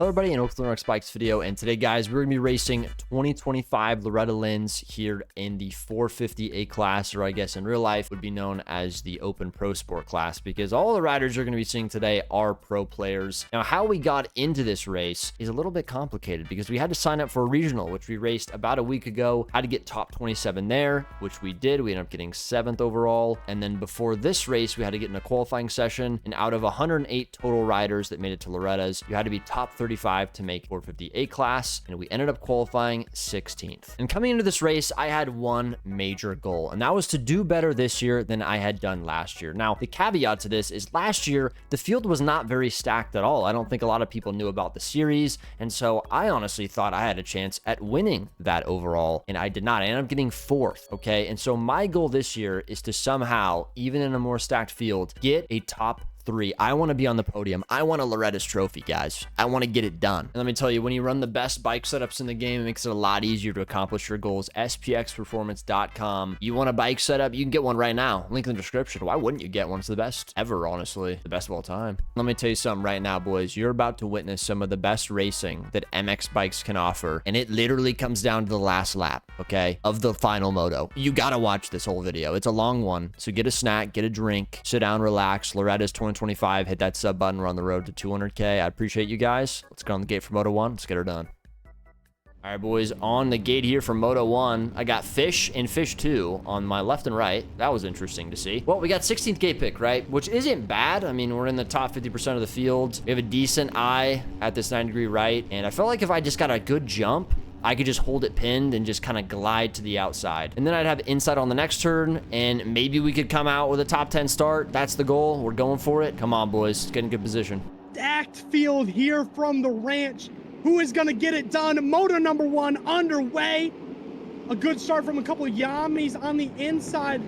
Hello everybody, in Lynn'S Bikes video, and today guys, we're gonna be racing 2025 Loretta Lynn'S here in the 450 A class, or I guess in real life would be known as the Open Pro Sport class, because all the riders you're gonna be seeing today are pro players. Now, how we got into this race is a little bit complicated because we had to sign up for a regional, which we raced about a week ago. Had to get top 27 there, which we did. We ended up getting 7th overall, and then before this race, we had to get in a qualifying session, and out of 108 total riders that made it to Loretta's, you had to be top 35 to make 450 A class, and we ended up qualifying 16th. And coming into this race, I had one major goal, and that was to do better this year than I had done last year. Now, the caveat to this is last year, the field was not very stacked at all. I don't think a lot of people knew about the series, and so I honestly thought I had a chance at winning that overall, and I did not. I ended up getting 4th, okay? And so my goal this year is to somehow, even in a more stacked field, get a top 3. I want to be on the podium. I want a Loretta's trophy, guys. I want to get it done. And let me tell you, when you run the best bike setups in the game, it makes it a lot easier to accomplish your goals. spxperformance.com. You want a bike setup? You can get one right now. Link in the description. Why wouldn't you get one? It's the best ever, honestly. The best of all time. Let me tell you something right now, boys. You're about to witness some of the best racing that MX bikes can offer, and it literally comes down to the last lap, okay, of the final moto. You gotta watch this whole video. It's a long one, so get a snack, get a drink, sit down, relax. Loretta's 2025. Hit that sub button. We're on the road to 200K. I appreciate you guys. Let's get on the gate for Moto 1. Let's get her done. All right, boys, on the gate here for Moto 1, I got Fish and Fish 2 on my left and right. That was interesting to see. Well, we got 16th gate pick, right? Which isn't bad. I mean, we're in the top 50% of the field. We have a decent eye at this 9-degree right, and I felt like if I just got a good jump, I could just hold it pinned and just kind of glide to the outside. And then I'd have inside on the next turn, and maybe we could come out with a top 10 start. That's the goal. We're going for it. Come on, boys. Let's get in good position. Stacked field here from the ranch. Who is going to get it done? Moto number 1 underway. A good start from a couple of Yammies on the inside.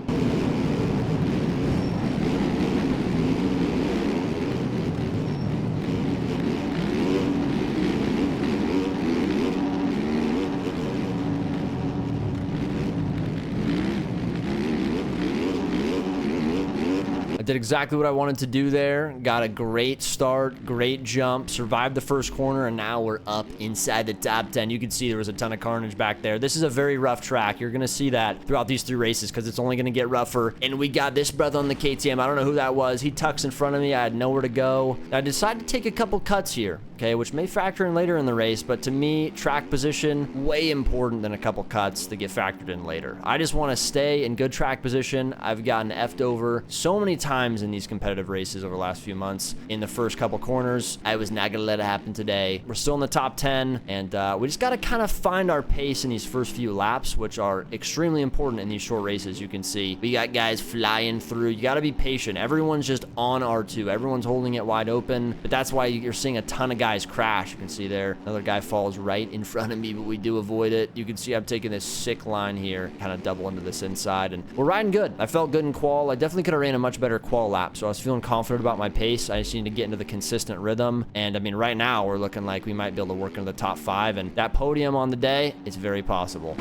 I did exactly what I wanted to do there. Got a great start, great jump, survived the first corner, and now we're up inside the top 10. You can see there was a ton of carnage back there. This is a very rough track. You're going to see that throughout these 3 races because it's only going to get rougher. And we got this brother on the KTM. I don't know who that was. He tucks in front of me. I had nowhere to go. I decided to take a couple cuts here, okay, which may factor in later in the race, but to me, track position, way important than a couple cuts to get factored in later. I just want to stay in good track position. I've gotten effed over so many times in these competitive races over the last few months in the first couple corners. I was not gonna let it happen today. We're still in the top 10, and we just got to kind of find our pace in these first few laps, which are extremely important in these short races. You can see we got guys flying through. You got to be patient. Everyone's just on R2. Everyone's holding it wide open, but that's why you're seeing a ton of guys crash. You can see there another guy falls right in front of me, but we do avoid it. You can see I'm taking this sick line here, kind of double into this inside, and we're riding good. I felt good in qual. I definitely could have ran a much better qual lap, so I was feeling confident about my pace. I just need to get into the consistent rhythm, and I mean, right now we're looking like we might be able to work into the top 5, and that podium on the day, it's very possible.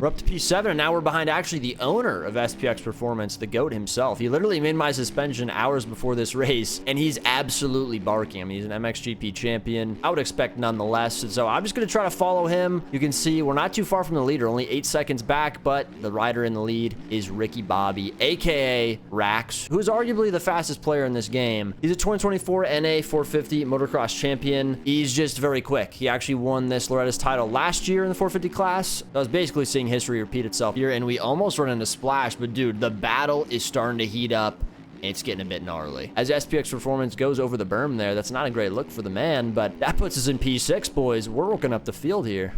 We're up to P7, and now we're behind actually the owner of SPX Performance, the GOAT himself. He literally made my suspension hours before this race, and he's absolutely barking. I mean, he's an MXGP champion. I would expect nonetheless, and so I'm just going to try to follow him. You can see we're not too far from the leader, only 8 seconds back, but the rider in the lead is Ricky Bobby, aka Rax, who is arguably the fastest player in this game. He's a 2024 NA 450 motocross champion. He's just very quick. He actually won this Loretta's title last year in the 450 class. I was basically seeing history repeat itself here, and we almost run into Splash, but dude, the battle is starting to heat up. It's getting a bit gnarly. As SPX Performance goes over the berm there, that's not a great look for the man, but that puts us in P6, boys. We're working up the field here.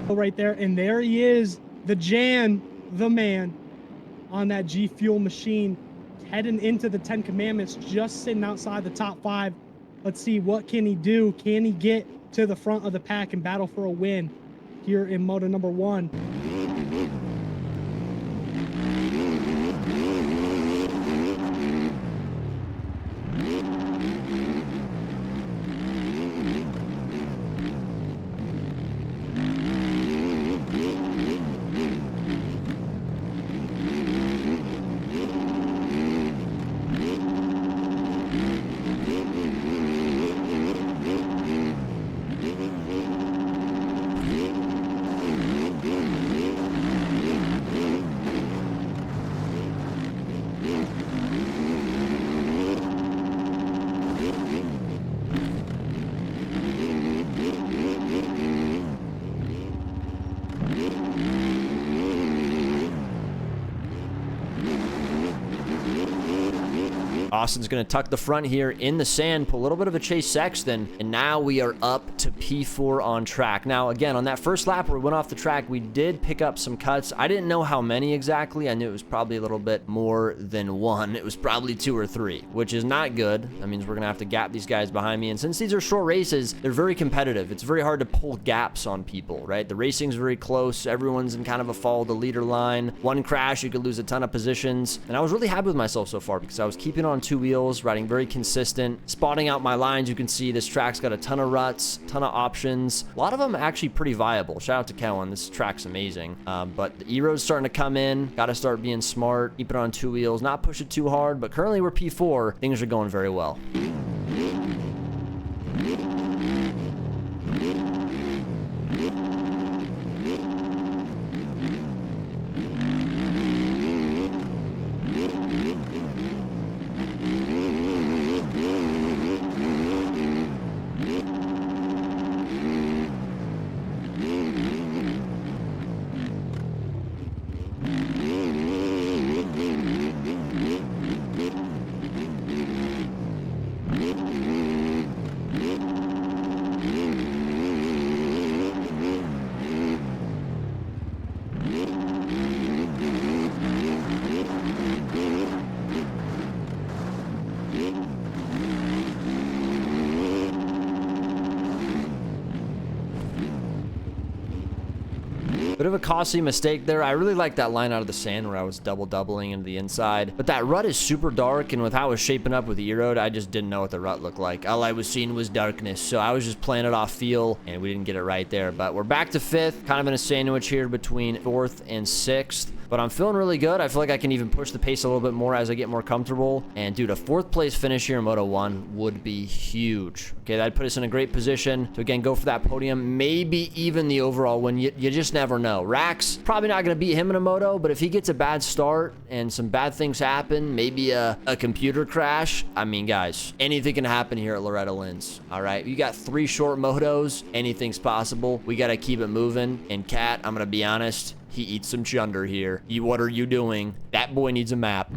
Right there, and there he is, the Jan, the man, on that G Fuel machine, heading into the 10 Commandments, just sitting outside the top 5. Let's see, what can he do? Can he get to the front of the pack and battle for a win here in Moto number 1? Austin's going to tuck the front here in the sand, pull a little bit of a Chase Sexton, and now we are up to P4 on track. Now, again, on that first lap where we went off the track, we did pick up some cuts. I didn't know how many exactly. I knew it was probably a little bit more than 1. It was probably 2 or 3, which is not good. That means we're going to have to gap these guys behind me, and since these are short races, they're very competitive. It's very hard to pull gaps on people, right? The racing's very close. Everyone's in kind of a follow the leader line. One crash, you could lose a ton of positions, and I was really happy with myself so far because I was keeping on 2 wheels, riding very consistent, spotting out my lines. You can see this track's got a ton of ruts, ton of options. A lot of them actually pretty viable. Shout out to Kellen. This track's amazing. But the E-Road's starting to come in. Got to start being smart, keep it on 2 wheels, not push it too hard, but currently we're P4. Things are going very well. Bit of a costly mistake there. I really like that line out of the sand where I was doubling into the inside. But that rut is super dark, and with how it was shaping up with the E-Road, I just didn't know what the rut looked like. All I was seeing was darkness, so I was just playing it off feel, and we didn't get it right there. But we're back to 5th, kind of in a sandwich here between 4th and 6th. But I'm feeling really good. I feel like I can even push the pace a little bit more as I get more comfortable. And dude, a 4th place finish here in Moto 1 would be huge. Okay, that'd put us in a great position to, again, go for that podium. Maybe even the overall win. You just never know. Rax, probably not going to beat him in a moto, but if he gets a bad start and some bad things happen, maybe a computer crash, I mean, guys, anything can happen here at Loretta Lynn'S. All right, you got 3 short motos. Anything's possible. We got to keep it moving. And Cat, I'm going to be honest, he eats some chunder here. What are you doing? That boy needs a map.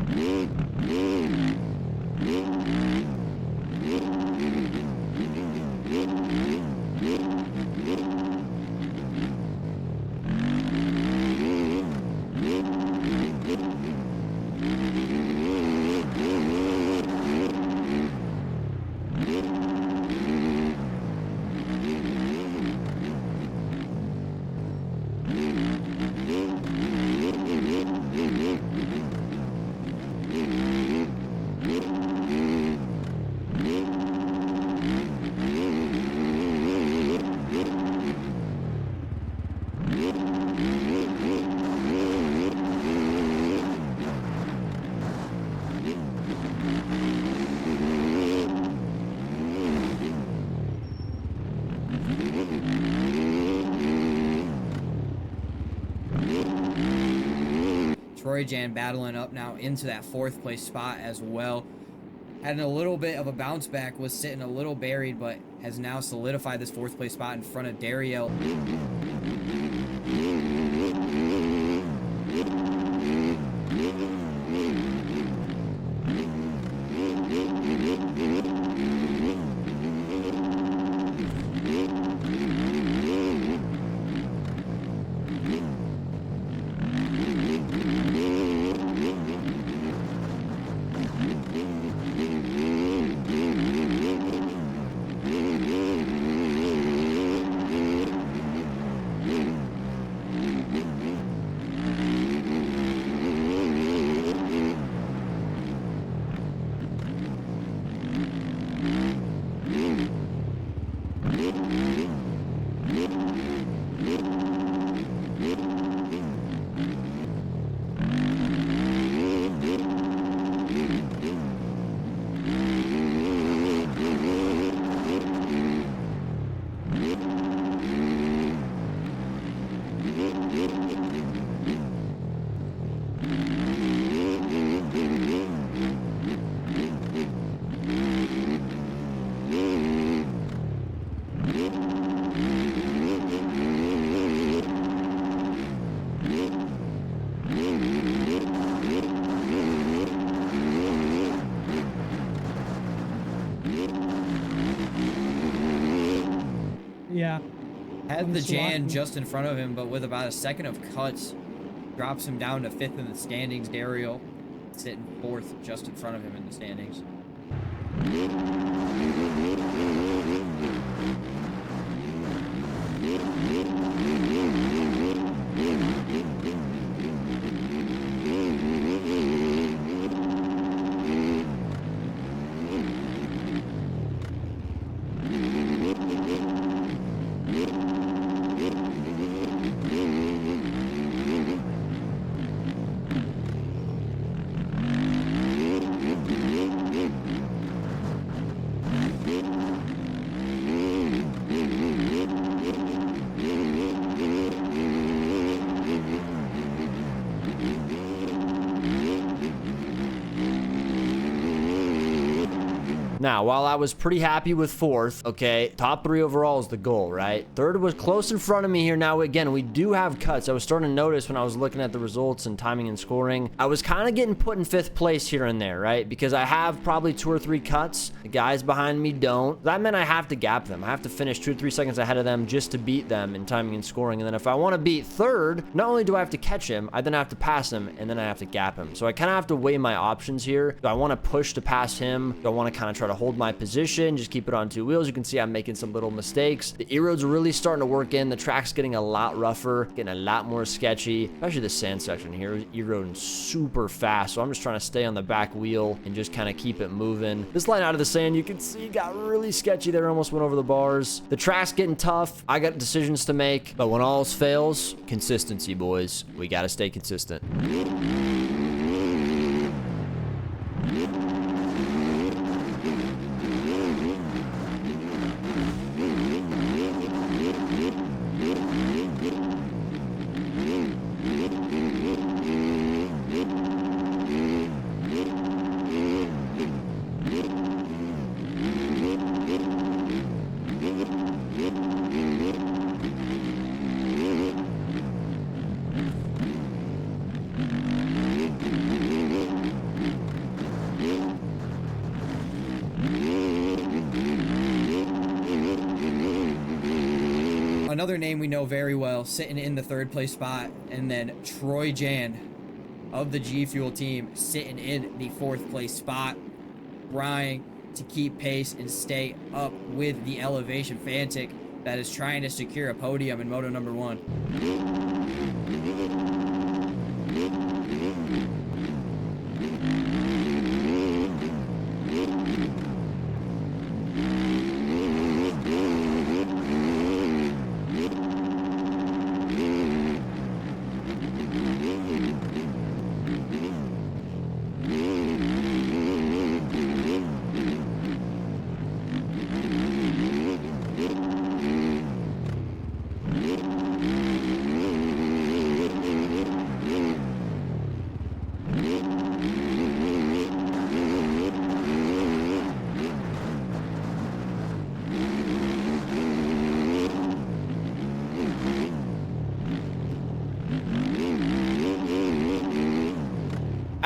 Troyjannn battling up now into that 4th place spot as well. Had a little bit of a bounce back, was sitting a little buried, but has now solidified this 4th place spot in front of Dario. Yeah. Had the Jan just in front of him, but with about a second of cuts, drops him down to 5th in the standings. Dario sitting 4th just in front of him in the standings. Now, while I was pretty happy with 4th, okay, top 3 overall is the goal, right? 3rd was close in front of me here. Now, again, we do have cuts. I was starting to notice when I was looking at the results and timing and scoring, I was kind of getting put in 5th place here and there, right? Because I have probably 2 or 3 cuts. The guys behind me don't. That meant I have to gap them. I have to finish 2 or 3 seconds ahead of them just to beat them in timing and scoring. And then if I want to beat 3rd, not only do I have to catch him, I then have to pass him, and then I have to gap him. So I kind of have to weigh my options here. Do I want to push to pass him? Do I want to kind of try to hold my position, just keep it on 2 wheels? You can see I'm making some little mistakes. The E-roads are really starting to work in. The track's getting a lot rougher, getting a lot more sketchy, especially the sand section here. E-roading super fast, so I'm just trying to stay on the back wheel and just kind of keep it moving. This line out of the sand, you can see, got really sketchy there, almost went over the bars. The track's getting tough. I got decisions to make, but when all else fails, consistency, boys. We got to stay consistent. Another name we know very well, sitting in the 3rd place spot, and then Troyjannn of the G Fuel team sitting in the 4th place spot, trying to keep pace and stay up with the Elevation Fantic that is trying to secure a podium in Moto number 1.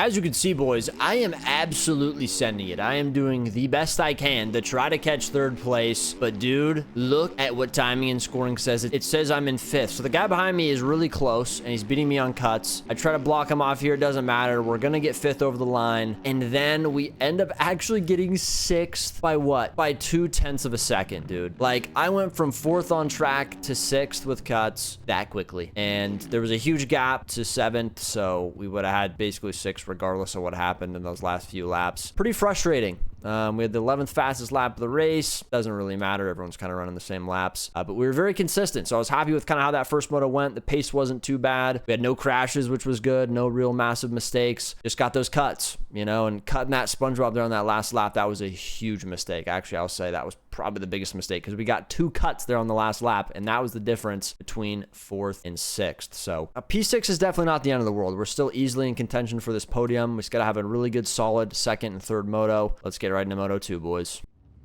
as you can see, boys, I am absolutely sending it. I am doing the best I can to try to catch third place. But dude, look at what timing and scoring says. It says I'm in fifth. So the guy behind me is really close and he's beating me on cuts. I try to block him off here. It doesn't matter. We're going to get fifth over the line. And then we end up actually getting sixth by what? By 0.2 of a second, dude. Like, I went from fourth on track to sixth with cuts that quickly. And there was a huge gap to seventh. So we would have had basically sixth regardless of what happened in those last few laps. Pretty frustrating. We had the 11th fastest lap of the race. Doesn't really matter. Everyone's kind of running the same laps. But we were very consistent. So I was happy with kind of how that first moto went. The pace wasn't too bad. We had no crashes, which was good. No real massive mistakes. Just got those cuts, you know, and cutting that SpongeBob there on that last lap, that was a huge mistake. Actually, I'll say that was probably the biggest mistake because we got 2 cuts there on the last lap, and that was the difference between 4th and 6th. So a P6 is definitely not the end of the world. We're still easily in contention for this podium. We just got to have a really good, solid 2nd and 3rd moto. Let's get right into Moto 2, boys.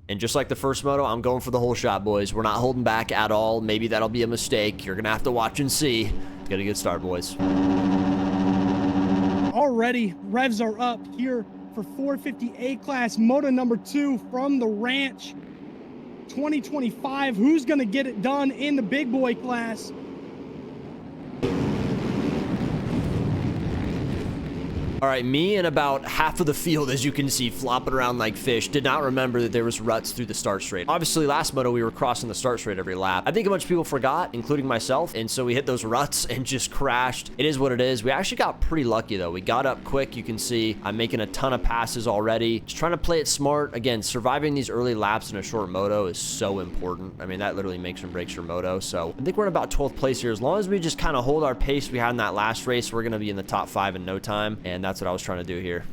And just like the first moto, I'm going for the whole shot, boys. We're not holding back at all. Maybe that'll be a mistake. You're going to have to watch and see. Let's get a good start, boys. Already, revs are up here for 450 A-Class Moto number 2 from the ranch. 2025, who's going to get it done in the big boy class? All right, me and about half of the field, as you can see, flopping around like fish, did not remember that there was ruts through the start straight. Obviously, last moto, we were crossing the start straight every lap. I think a bunch of people forgot, including myself, and so we hit those ruts and just crashed. It is what it is. We actually got pretty lucky, though. We got up quick. You can see I'm making a ton of passes already. Just trying to play it smart. Again, surviving these early laps in a short moto is so important. I mean, that literally makes or breaks your moto. So I think we're in about 12th place here. As long as we just kind of hold our pace we had in that last race, we're going to be in the top 5 in no time, and that's what I was trying to do here.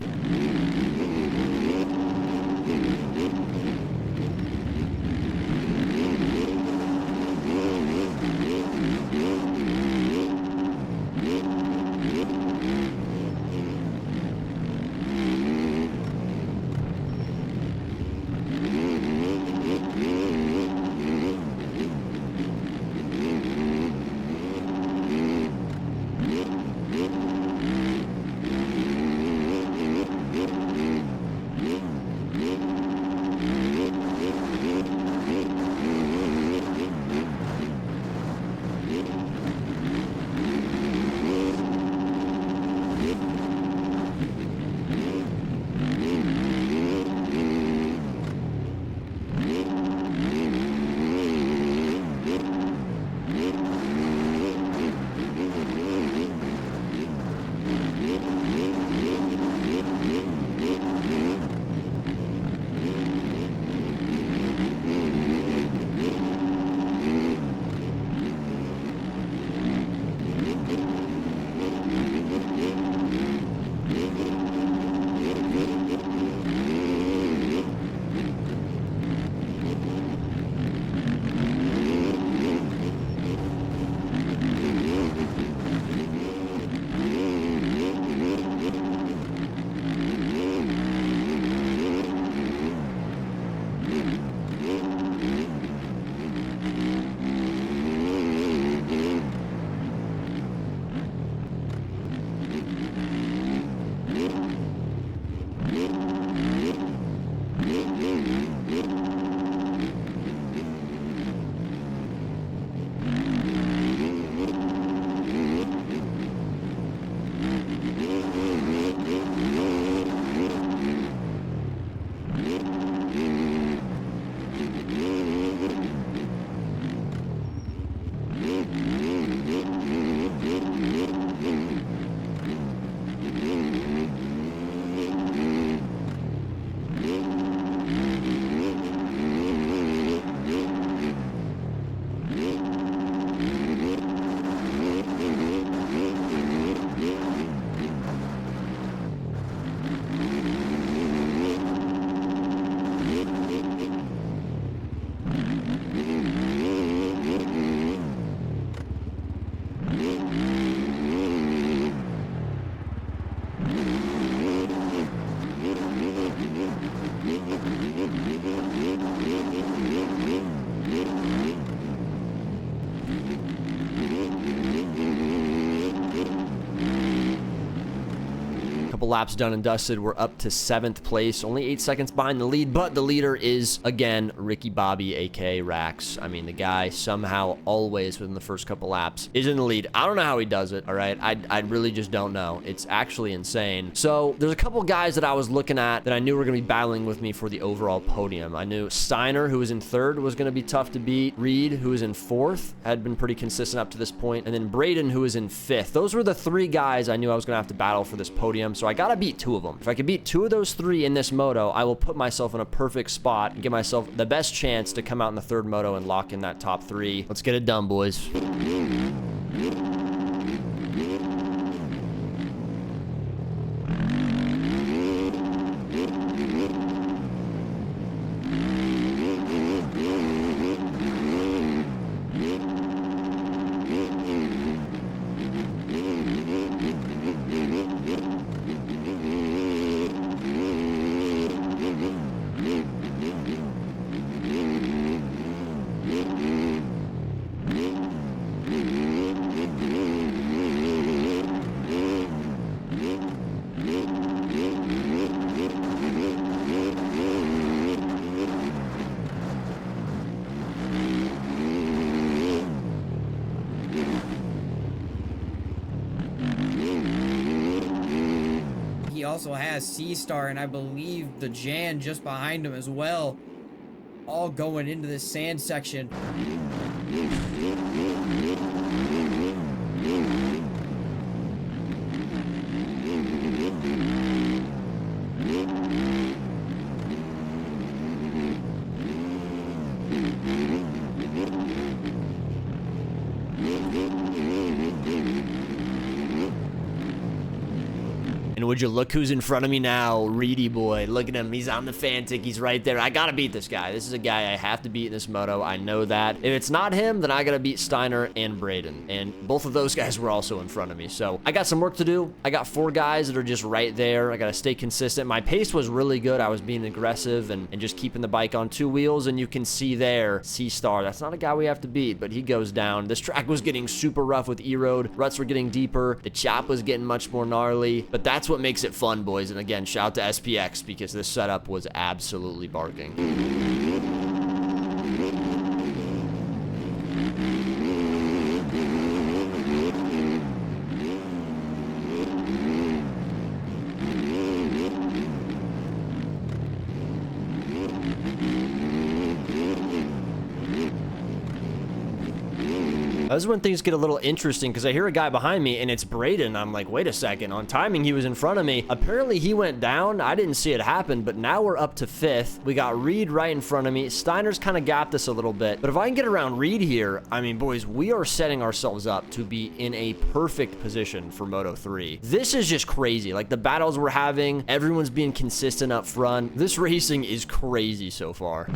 laps done and dusted, we're up to 7th place, only 8 seconds behind the lead, but the leader is, again, Ricky Bobby, aka Rax. I mean, the guy somehow always within the first couple laps is in the lead. I don't know how he does it, all right? I really just don't know. It's actually insane. So there's a couple guys that I was looking at that I knew were going to be battling with me for the overall podium. I knew Steiner, who was in 3rd, was going to be tough to beat. Reed, who was in 4th, had been pretty consistent up to this point, and then Braden, who was in 5th. Those were the 3 guys I knew I was going to have to battle for this podium, so I got to beat 2 of them. If I could beat 2 of those 3 in this moto, I will put myself in a perfect spot and give myself the best chance to come out in the 3rd moto and lock in that top 3. Let's get it done, boys. He also has C-Star and I believe the Jan just behind him as well, all going into this sand section. And would you look who's in front of me now? Reedy boy. Look at him. He's on the Fantic. He's right there. I gotta beat this guy. This is a guy I have to beat in this moto. I know that. If it's not him, then I gotta beat Steiner and Braden. And both of those guys were also in front of me. So I got some work to do. I got 4 guys that are just right there. I gotta stay consistent. My pace was really good. I was being aggressive and just keeping the bike on 2 wheels. And you can see there, C-Star. That's not a guy we have to beat, but he goes down. This track was getting super rough with E-Road. Ruts were getting deeper. The chop was getting much more gnarly. But that's what makes it fun, boys. And again, shout out to SPX because this setup was absolutely barking. This is when things get a little interesting because I hear a guy behind me and it's Braden. I'm like, wait a second. On timing, he was in front of me. Apparently, he went down. I didn't see it happen, but now we're up to 5th. We got Reed right in front of me. Steiner's kind of gapped us a little bit, but if I can get around Reed here, I mean, boys, we are setting ourselves up to be in a perfect position for Moto 3. This is just crazy. Like the battles we're having, everyone's being consistent up front. This racing is crazy so far.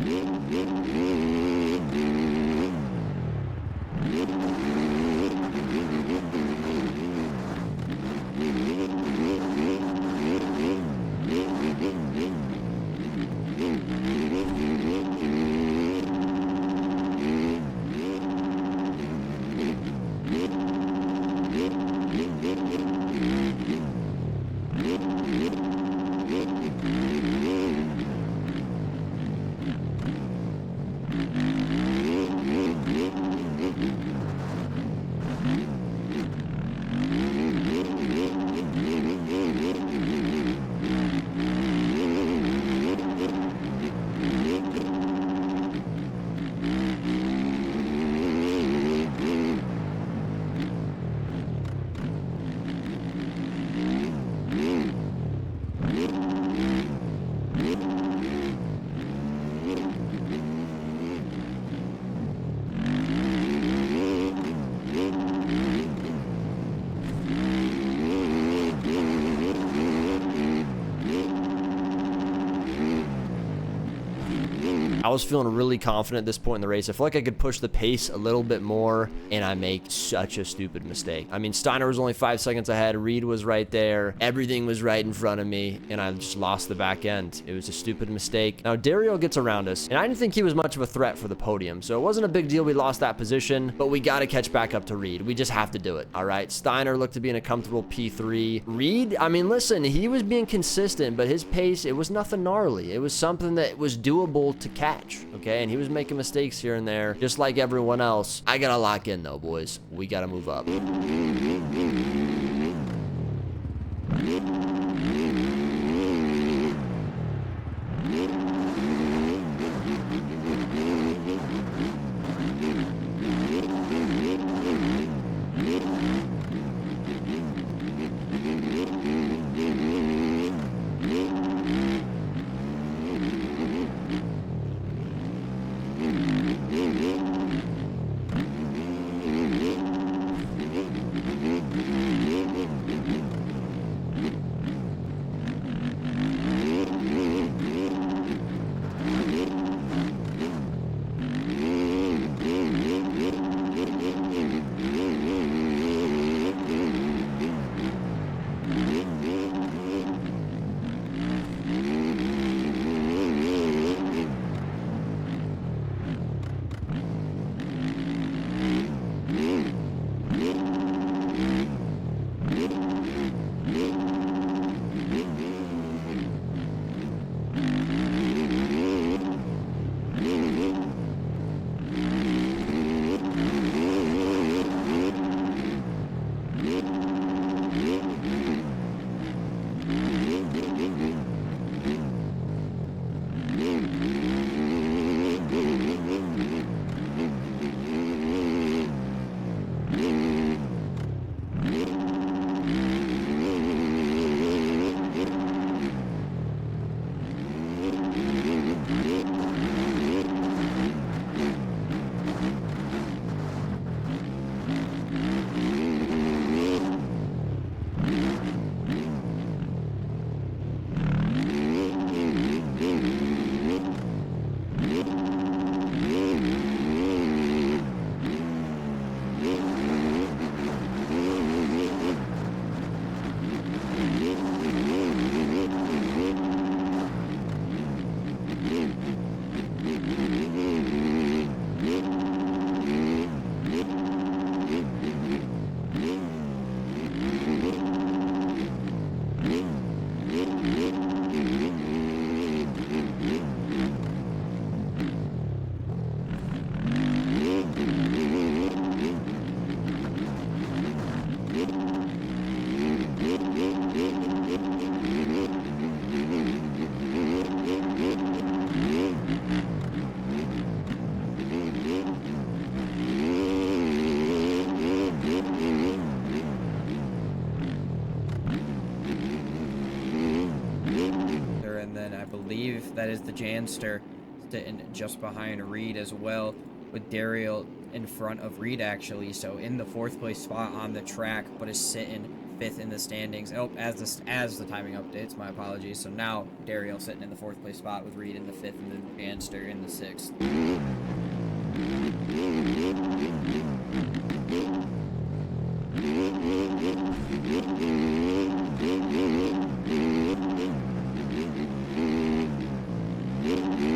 I was feeling really confident at this point in the race. I feel like I could push the pace a little bit more, and I make such a stupid mistake. I mean, Steiner was only 5 seconds ahead. Reed was right there. Everything was right in front of me, and I just lost the back end. It was a stupid mistake. Now, Dario gets around us, and I didn't think he was much of a threat for the podium, so it wasn't a big deal we lost that position, but we got to catch back up to Reed. We just have to do it, all right? Steiner looked to be in a comfortable P3. Reed, I mean, listen, he was being consistent, but his pace, it was nothing gnarly. It was something that was doable to catch, okay? And he was making mistakes here and there, just like everyone else. I got to lock in, though, boys. We got to move up. That is the Janster sitting just behind Reed as well, with Dario in front of Reed actually. So in the 4th place spot on the track, but is sitting 5th in the standings. Oh, as the timing updates, my apologies. So now Dario sitting in the 4th place spot with Reed in the 5th and then Janster in the 6th.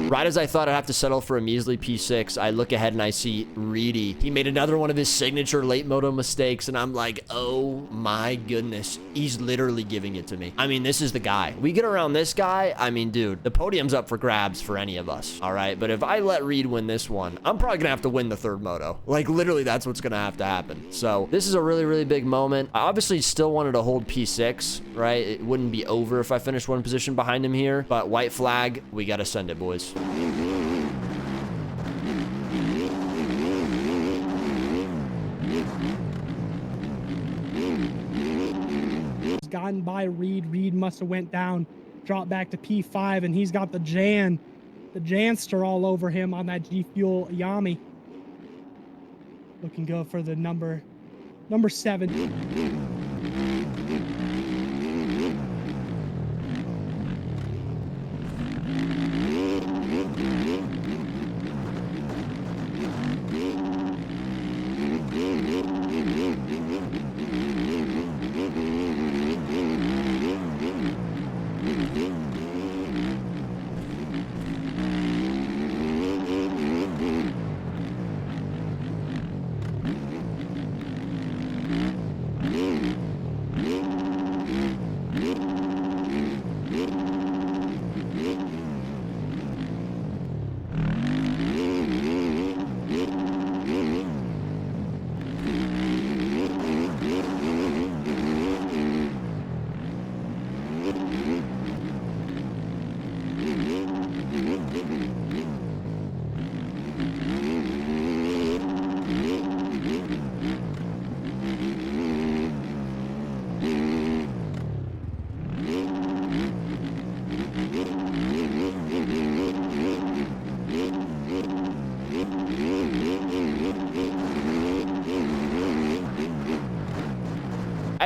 Right as I thought I'd have to settle for a measly P6, I look ahead and I see Reedy. He made another one of his signature late moto mistakes, and I'm like, oh my goodness. He's literally giving it to me. I mean, this is the guy. We get around this guy, I mean, dude, the podium's up for grabs for any of us, all right? But if I let Reed win this one, I'm probably gonna have to win the 3rd moto. Like, literally, that's what's gonna have to happen. So this is a really, really big moment. I obviously still wanted to hold P6, right? It wouldn't be over if I finished 1 position behind him here, but white flag, we gotta send it, boys. Gotten by Reed. Reed must have went down, dropped back to P5, and he's got the Janster all over him on that G Fuel Yami. Looking good for the number 7.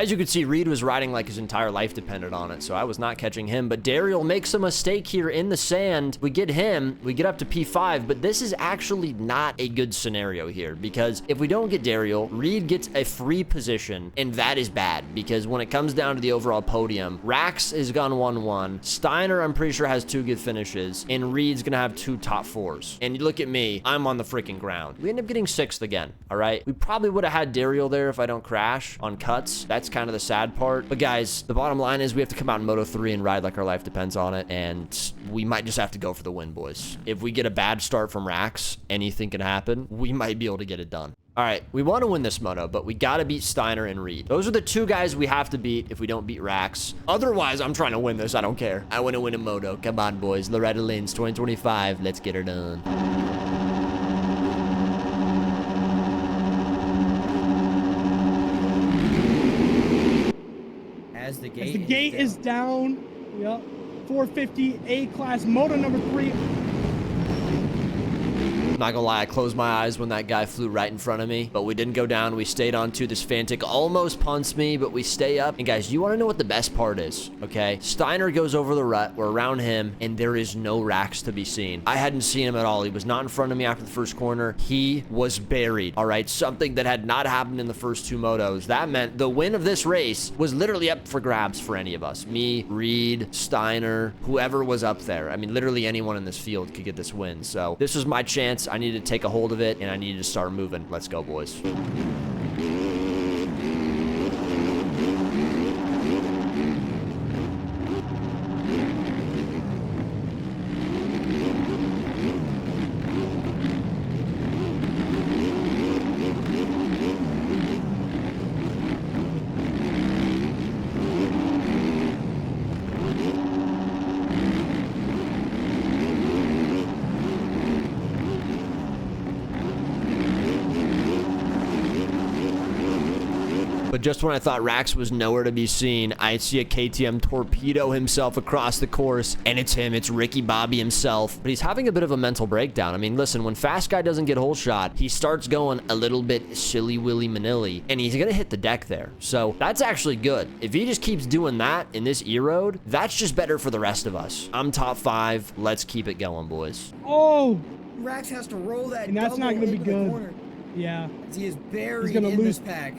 As you can see, Reed was riding like his entire life depended on it, so I was not catching him. But Daryl makes a mistake here in the sand. We get him, we get up to P5, but this is actually not a good scenario here, because if we don't get Daryl, Reed gets a free position, and that is bad, because when it comes down to the overall podium, Rax has gone 1-1. Steiner, I'm pretty sure, has 2 good finishes, and Reed's gonna have 2 top 4s. And you look at me, I'm on the freaking ground. We end up getting 6th again, all right? We probably would have had Daryl there if I don't crash on cuts. That's kind of the sad part. But guys, the bottom line is we have to come out in Moto 3 and ride like our life depends on it, and we might just have to go for the win, boys. If we get a bad start from Rax, anything can happen. We might be able to get it done. All right, we want to win this moto, but we got to beat Steiner and Reed. Those are the 2 guys we have to beat if we don't beat Rax. Otherwise, I'm trying to win this. I don't care. I want to win a moto. Come on, boys. Loretta Lynn'S 2025. Let's get her done. As the As the gate, gate is down. Yep. 450 A-class moto number 3. Not gonna lie, I closed my eyes when that guy flew right in front of me, but we didn't go down. We stayed on to this Fantic almost punts me, but we stay up. And guys, you want to know what the best part is, okay? Steiner goes over the rut. We're around him, and there is no Rax to be seen. I hadn't seen him at all. He was not in front of me after the first corner. He was buried, all right? Something that had not happened in the first 2 motos. That meant the win of this race was literally up for grabs for any of us. Me, Reed, Steiner, whoever was up there. I mean, literally anyone in this field could get this win. So this was my chance. I needed to take a hold of it, and I needed to start moving. Let's go, boys. But just when I thought Rax was nowhere to be seen, I see a KTM torpedo himself across the course, and it's him. It's Ricky Bobby himself. But he's having a bit of a mental breakdown. I mean, listen, when Fast Guy doesn't get hole shot, he starts going a little bit silly willy manilly, and he's gonna hit the deck there. So that's actually good. If he just keeps doing that in this E-Road, that's just better for the rest of us. I'm top 5. Let's keep it going, boys. Oh, Rax has to roll that and that's not double going to be into the good. corner. Yeah. He is buried gonna in lose. this pack.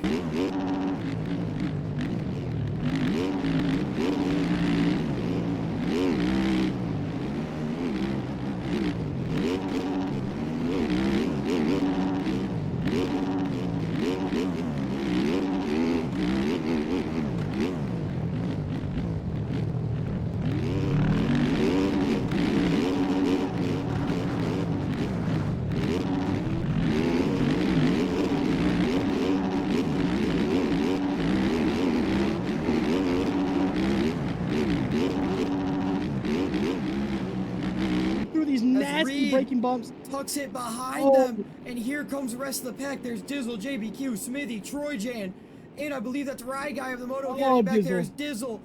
Nasty braking bumps. Tucks it behind them, and here comes the rest of the pack. There's Dizzle, JBQ, Smithy, Troyjannn, and I believe that the ride guy of the Moto Academy back there is Dizzle.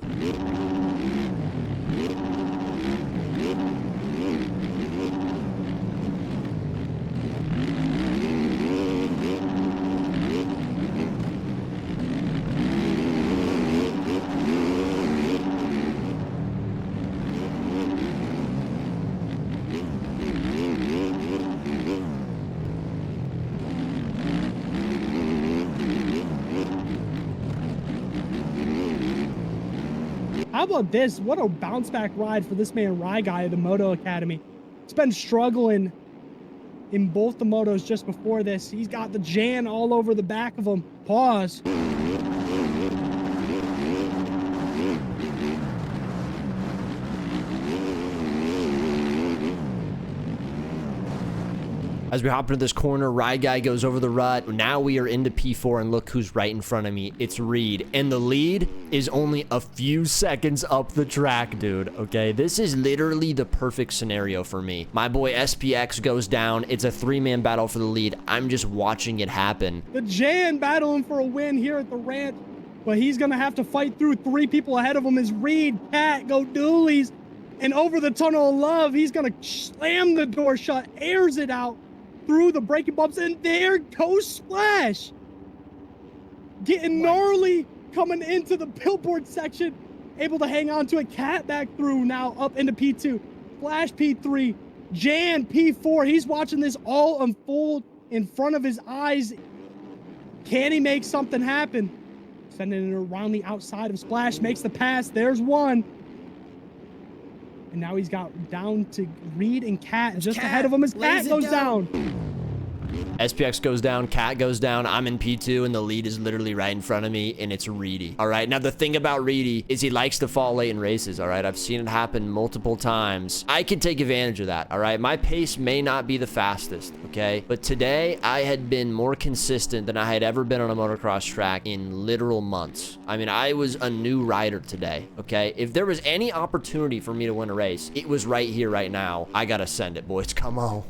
How about this? What a bounce back ride for this man, Rye Guy of the Moto Academy. He's been struggling in both the motos just before this. He's got the Jan all over the back of him. Pause. As we hop into this corner, Ride Guy goes over the rut. Now we are into P4, and look who's right in front of me. It's Reed. And the lead is only a few seconds up the track, dude. Okay, this is literally the perfect scenario for me. My boy SPX goes down. It's a 3-man battle for the lead. I'm just watching it happen. The Jan battling for a win here at the ranch, but he's going to have to fight through 3 people ahead of him as Reed, Cat, go Doolies. And over the tunnel of love, he's going to slam the door shut, airs it out through the braking bumps, and there goes Splash. Getting gnarly coming into the billboard section, able to hang on to it. Cat back through now up into P2. Flash P3. Jan P4. He's watching this all unfold in front of his eyes. Can he make something happen? Sending it around the outside of Splash. Makes the pass. There's one. And now he's got down to Reed and Cat. Just ahead of him as Cat goes down. SPX goes down, Cat goes down, I'm in P2, and the lead is literally right in front of me, and it's Reedy. All right, now the thing about Reedy is he likes to fall late in races, all right? I've seen it happen multiple times. I can take advantage of that, all right? My pace may not be the fastest, okay? But today, I had been more consistent than I had ever been on a motocross track in literal months. I mean, I was a new rider today, okay? If there was any opportunity for me to win a race, it was right here, right now. I gotta send it, boys. Come on.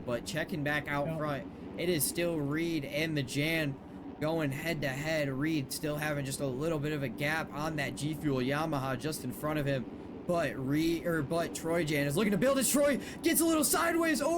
But checking back out front, it is still Reed and the Jan going head to head. Reed still having just a little bit of a gap on that G Fuel Yamaha just in front of him. But Troyjannn is looking to build it. Troy gets a little sideways. Oh.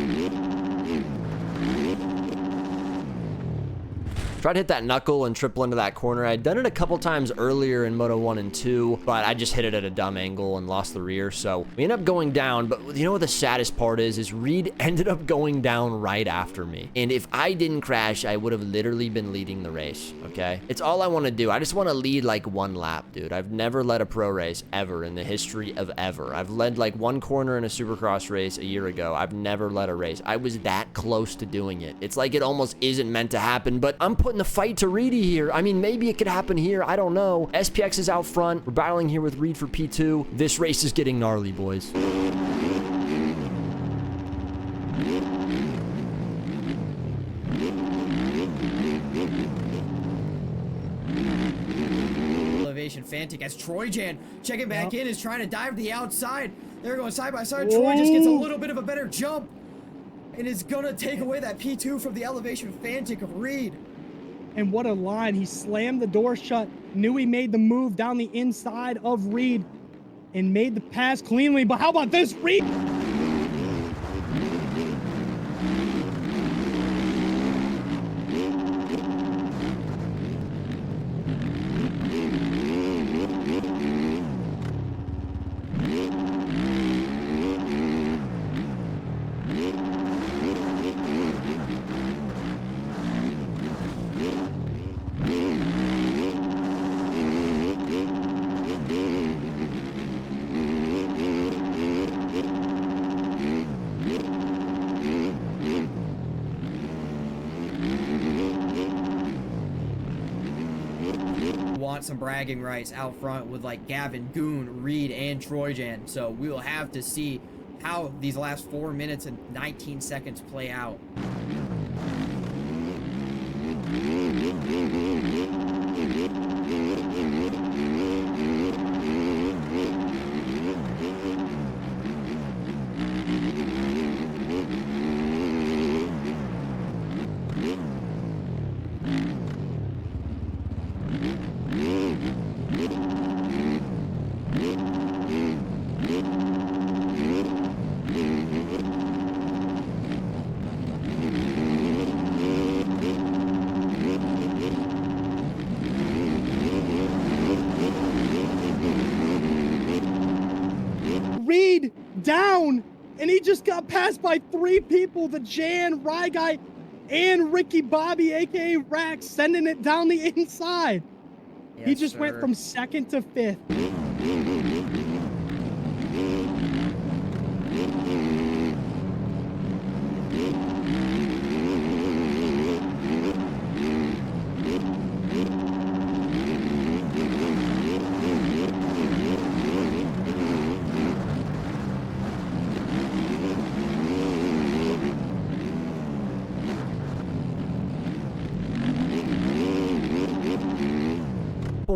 Tried to hit that knuckle and triple into that corner. I'd done it a couple times earlier in Moto 1 and 2, but I just hit it at a dumb angle and lost the rear. So we ended up going down, but you know what the saddest part is Reed ended up going down right after me. And if I didn't crash, I would have literally been leading the race, okay? It's all I want to do. I just want to lead like one lap, dude. I've never led a pro race ever in the history of ever. I've led like one corner in a supercross race a year ago. I've never led a race. I was that close to doing it. It's like it almost isn't meant to happen, but I'm putting the fight to Reedy here. I mean, maybe it could happen here. I don't know. SPX is out front. We're battling here with Reed for P2. This race is getting gnarly, boys. Elevation Fantic as Troyjannn checking back in, is trying to dive to the outside. They're going side by side. Troy just gets a little bit of a better jump and is gonna take away that P2 from the Elevation Fantic of Reed. And what a line. He slammed the door shut, knew he made the move down the inside of Reed and made the pass cleanly. But how about this, Reed? Want some bragging rights out front with like Gavin, Goon, Reed, and Troyjannn. So we will have to see how these last 4 minutes and 19 seconds play out. Reed down, and he just got passed by 3 people, the Jan, Rye Guy, and Ricky Bobby, aka Rax, sending it down the inside. Yes, he just sir. went from 2nd to 5th.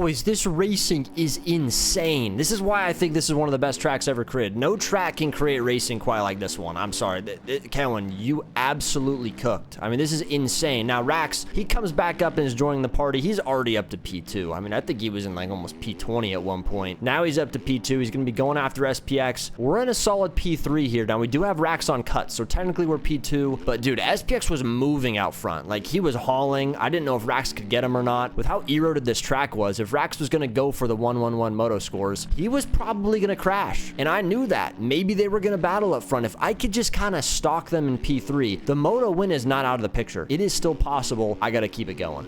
Boys, this racing is insane. This is why I think this is one of the best tracks ever created. No track can create racing quite like this one. I'm sorry. Kellen, you absolutely cooked. I mean, this is insane. Now, Rax, he comes back up and is joining the party. He's already up to P2. I mean, I think he was in like almost P20 at one point. Now he's up to P2. He's going to be going after SPX. We're in a solid P3 here. Now, we do have Rax on cuts, so technically we're P2. But, dude, SPX was moving out front. Like, he was hauling. I didn't know if Rax could get him or not. With how eroded this track was, if Rax was going to go for the 1-1-1 moto scores, he was probably going to crash. And I knew that. Maybe they were going to battle up front. If I could just kind of stalk them in P3, the moto win is not out of the picture. It is still possible. I got to keep it going.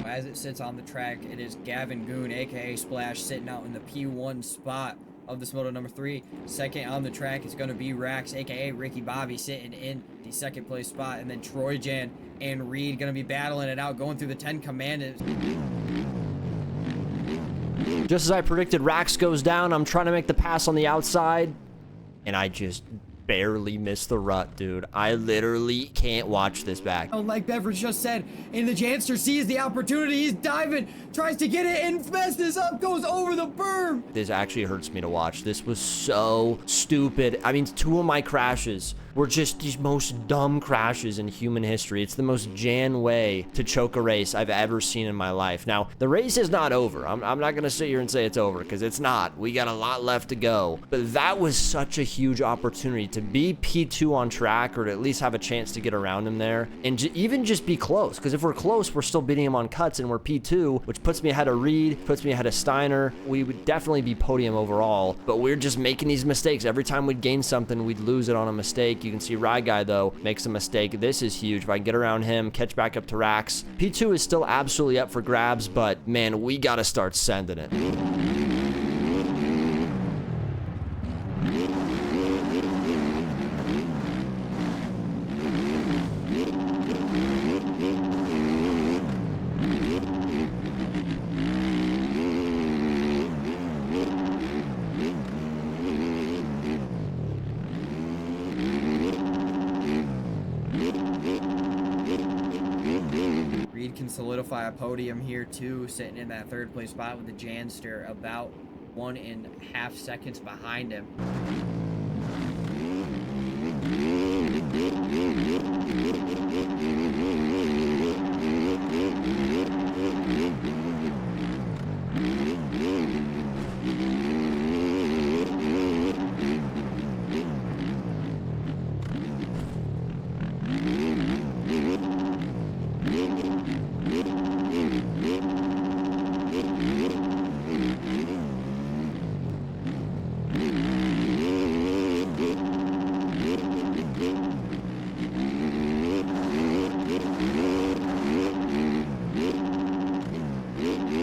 As it sits on the track, it is Gavin Goon, aka Splash, sitting out in the P1 spot of this moto number 3. Second on the track is going to be Rax, aka Ricky Bobby, sitting in the second place spot. And then Troyjannn and Reed going to be battling it out, going through the 10 commanders. Just as I predicted, Rax goes down. I'm trying to make the pass on the outside, and I just barely missed the rut, dude. I literally can't watch this back. Like Beverage just said, and the Janster sees the opportunity. He's diving, tries to get it, and messes up, goes over the berm. This actually hurts me to watch. This was so stupid. I mean, 2 of my crashes were just these most dumb crashes in human history. It's the most Jan way to choke a race I've ever seen in my life. Now, the race is not over. I'm not going to sit here and say it's over, because it's not. We got a lot left to go. But that was such a huge opportunity to be P2 on track, or to at least have a chance to get around him there, and even just be close. Because if we're close, we're still beating him on cuts, and we're P2, which puts me ahead of Reed, puts me ahead of Steiner. We would definitely be podium overall, but we're just making these mistakes. Every time we'd gain something, we'd lose it on a mistake. You can see Rye Guy, though, makes a mistake. This is huge. If I can get around him, catch back up to Rax. P2 is still absolutely up for grabs, but man, we got to start sending it. Reed can solidify a podium here too, sitting in that third place spot with the Janster about 1.5 seconds behind him.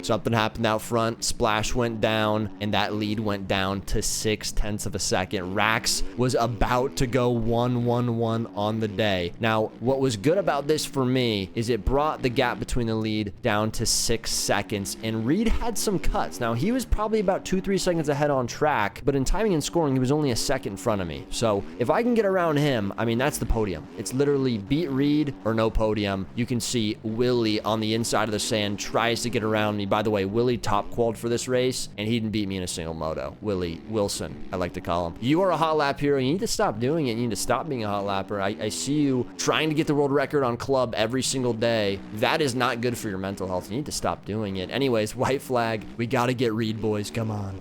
Something happened out front. Splash went down, and that lead went down to 0.6 of a second. Rax was about to go 1-1-1 on the day. Now, what was good about this for me is it brought the gap between the lead down to 6 seconds, and Reed had some cuts. Now, he was probably about 2-3 seconds ahead on track, but in timing and scoring, he was only a second in front of me. So if I can get around him, I mean, that's the podium. It's literally beat Reed or no podium. You can see Willie on the inside of the sand tries to get around me. By the way, Willie top qualified for this race, and he didn't beat me in a single moto. Willie Wilson, I like to call him. You are a hot lap hero. You need to stop doing it. You need to stop being a hot lapper. I see you trying to get the world record on club every single day. That is not good for your mental health. You need to stop doing it. Anyways, white flag. We got to get Reed, boys. Come on.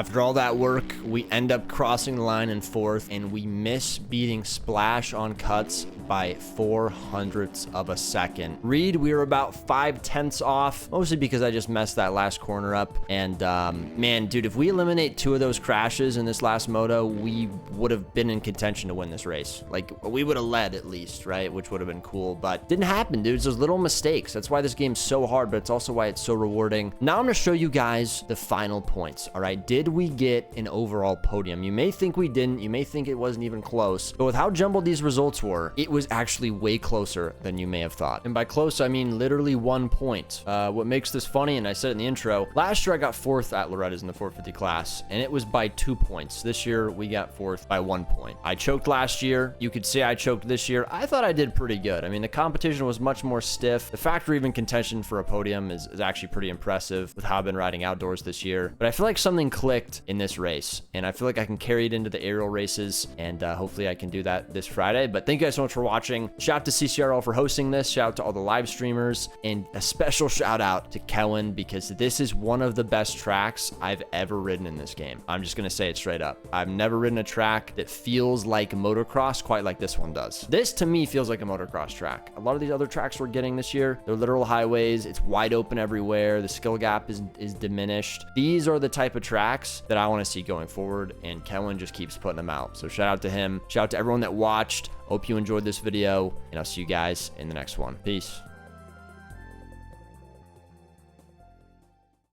After all that work, we end up crossing the line in 4th, and we miss beating Splash on cuts by 0.04 of a second. Reed, we were about 0.5 off, mostly because I just messed that last corner up. And man, dude, if we eliminate 2 of those crashes in this last moto, we would have been in contention to win this race. Like, we would have led at least, right? Which would have been cool, but didn't happen, dude. It's those little mistakes. That's why this game's so hard, but it's also why it's so rewarding. Now I'm gonna show you guys the final points. All right, did we get an overall podium? You may think we didn't. You may think it wasn't even close, but with how jumbled these results were, it was actually way closer than you may have thought. And by close, I mean literally 1 point. What makes this funny, and I said it in the intro, last year I got 4th at Loretta's in the 450 class, and it was by 2 points. This year we got 4th by 1 point. I choked last year. You could say I choked this year. I thought I did pretty good. I mean, the competition was much more stiff. The fact we're even contention for a podium is actually pretty impressive with how I've been riding outdoors this year. But I feel like something clicked in this race, and I feel like I can carry it into the aerial races, and hopefully I can do that this Friday. But thank you guys so much for watching. Shout out to CCRL for hosting this. Shout out to all the live streamers, and a special shout out to Kellen, because this is one of the best tracks I've ever ridden in this game. I'm just gonna say it straight up. I've never ridden a track that feels like motocross quite like this one does. This to me feels like a motocross track. A lot of these other tracks we're getting this year, they're literal highways. It's wide open everywhere. The skill gap is diminished. These are the type of tracks that I want to see going forward, and Kellen just keeps putting them out. So shout out to him. Shout out to everyone that watched. Hope you enjoyed this video, and I'll see you guys in the next one. Peace.